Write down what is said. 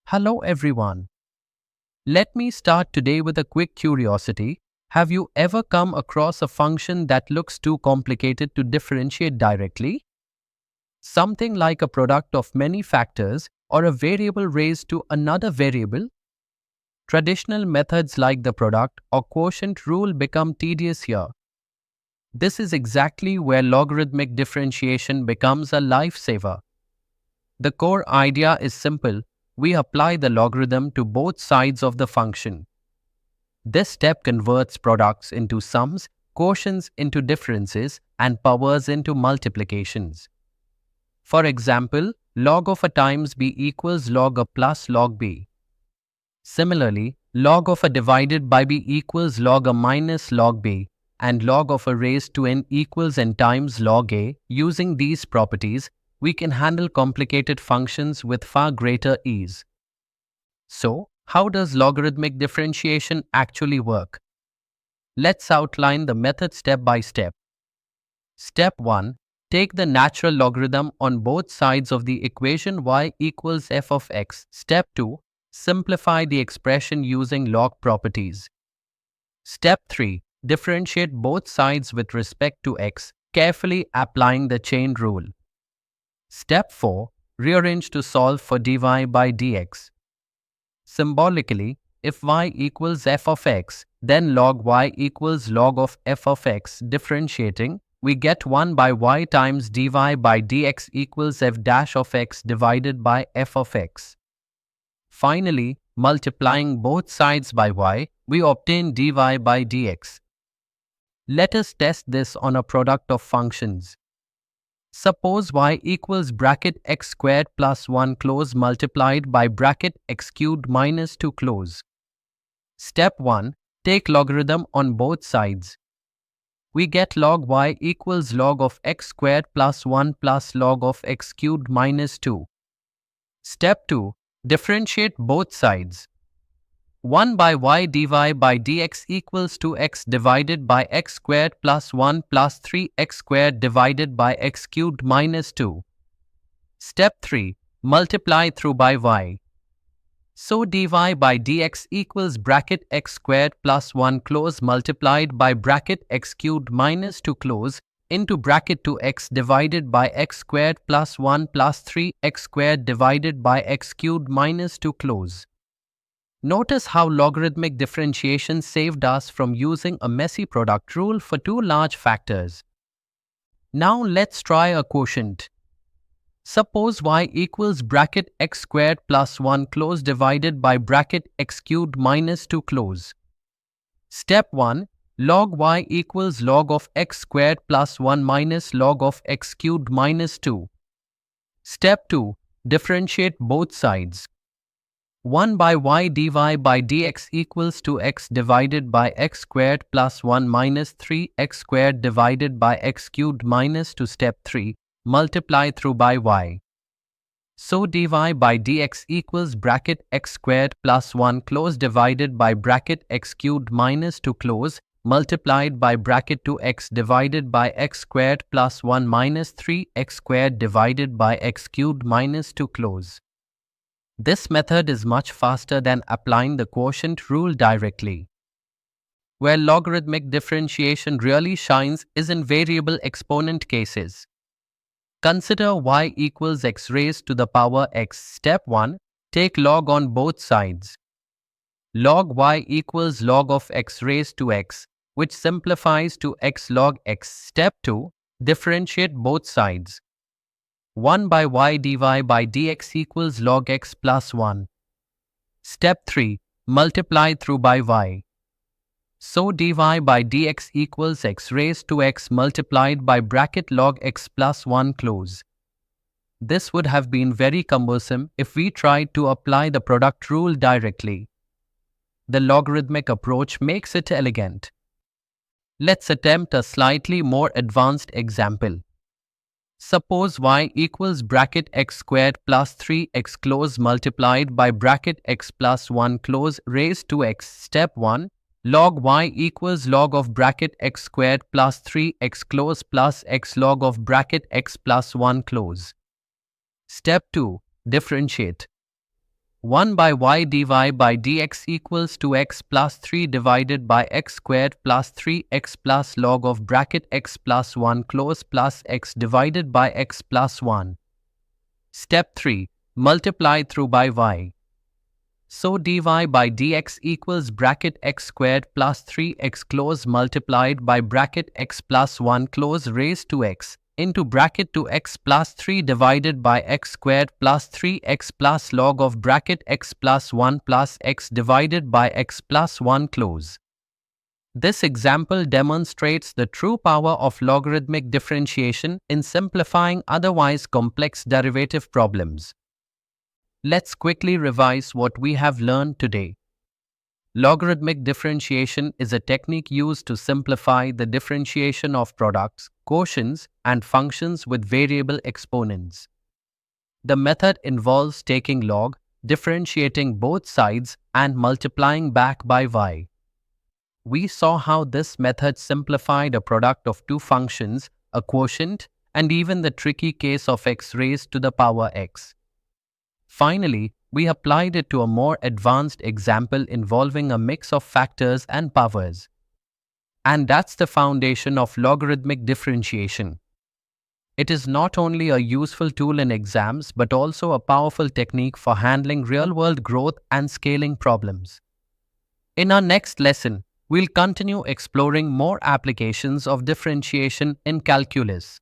Hello everyone. Let me start today with a quick curiosity. Have you ever come across a function that looks too complicated to differentiate directly? Something like a product of many factors or a variable raised to another variable? Traditional methods like the product or quotient rule become tedious here. This is exactly where logarithmic differentiation becomes a lifesaver. The core idea is simple. We apply the logarithm to both sides of the function. This step converts products into sums, quotients into differences, and powers into multiplications. For example, log of a times b equals log a plus log b. Similarly, log of a divided by b equals log a minus log b, and log of a raised to n equals n times log a. Using these properties, we can handle complicated functions with far greater ease. So, how does logarithmic differentiation actually work? Let's outline the method step by step. Step 1. Take the natural logarithm on both sides of the equation y equals f of x. Step 2. Simplify the expression using log properties. Step 3. Differentiate both sides with respect to x, carefully applying the chain rule. Step 4. Rearrange to solve for dy by dx. Symbolically, if y equals f of x, then log y equals log of f of x. Differentiating, we get 1 by y times dy by dx equals f dash of x divided by f of x. Finally, multiplying both sides by y, we obtain dy by dx. Let us test this on a product of functions. Suppose y equals bracket x squared plus 1 close multiplied by bracket x cubed minus 2 close. Step 1. Take logarithm on both sides. We get log y equals log of x squared plus 1 plus log of x cubed minus 2. Step 2. Differentiate both sides. 1 by y dy by dx equals 2x divided by x squared plus 1 plus 3x squared divided by x cubed minus 2. Step 3. Multiply through by y. So dy by dx equals bracket x squared plus 1 close multiplied by bracket x cubed minus 2 close into bracket 2x divided by x squared plus 1 plus 3x squared divided by x cubed minus 2 close. Notice how logarithmic differentiation saved us from using a messy product rule for two large factors. Now let's try a quotient. Suppose y equals bracket x squared plus 1 close divided by bracket x cubed minus 2 close. Step 1. Log y equals log of x squared plus 1 minus log of x cubed minus 2. Step 2. Differentiate both sides. 1 by y dy by dx equals 2x divided by x squared plus 1 minus 3x squared divided by x cubed minus 2. Step 3. Multiply through by y. So dy by dx equals bracket x squared plus 1 close divided by bracket x cubed minus 2 close multiplied by bracket 2x divided by x squared plus 1 minus 3x squared divided by x cubed minus 2 close. This method is much faster than applying the quotient rule directly. Where logarithmic differentiation really shines is in variable exponent cases. Consider y equals x raised to the power x. Step 1. Take log on both sides. Log y equals log of x raised to x, which simplifies to x log x. Step 2. Differentiate both sides. 1 by y dy by dx equals log x plus 1. Step 3. Multiply through by y. So dy by dx equals x raised to x multiplied by bracket log x plus 1 close. This would have been very cumbersome if we tried to apply the product rule directly. The logarithmic approach makes it elegant. Let's attempt a slightly more advanced example. Suppose y equals bracket x squared plus 3x close multiplied by bracket x plus 1 close raised to x. Step 1. Log y equals log of bracket x squared plus 3x close plus x log of bracket x plus 1 close. Step 2. Differentiate. 1 by y dy by dx equals to x plus 3 divided by x squared plus 3x plus log of bracket x plus 1 close plus x divided by x plus 1. Step 3. Multiply through by y. So dy by dx equals bracket x squared plus 3x close multiplied by bracket x plus 1 close raised to x into bracket 2x plus 3 divided by x squared plus 3x plus log of bracket x plus 1 plus x divided by x plus 1 close. This example demonstrates the true power of logarithmic differentiation in simplifying otherwise complex derivative problems. Let's quickly revise what we have learned today. Logarithmic differentiation is a technique used to simplify the differentiation of products, quotients, and functions with variable exponents. The method involves taking log, differentiating both sides, and multiplying back by y. We saw how this method simplified a product of two functions, a quotient, and even the tricky case of x raised to the power x. Finally, we applied it to a more advanced example involving a mix of factors and powers. And that's the foundation of logarithmic differentiation. It is not only a useful tool in exams but also a powerful technique for handling real-world growth and scaling problems. In our next lesson, we'll continue exploring more applications of differentiation in calculus.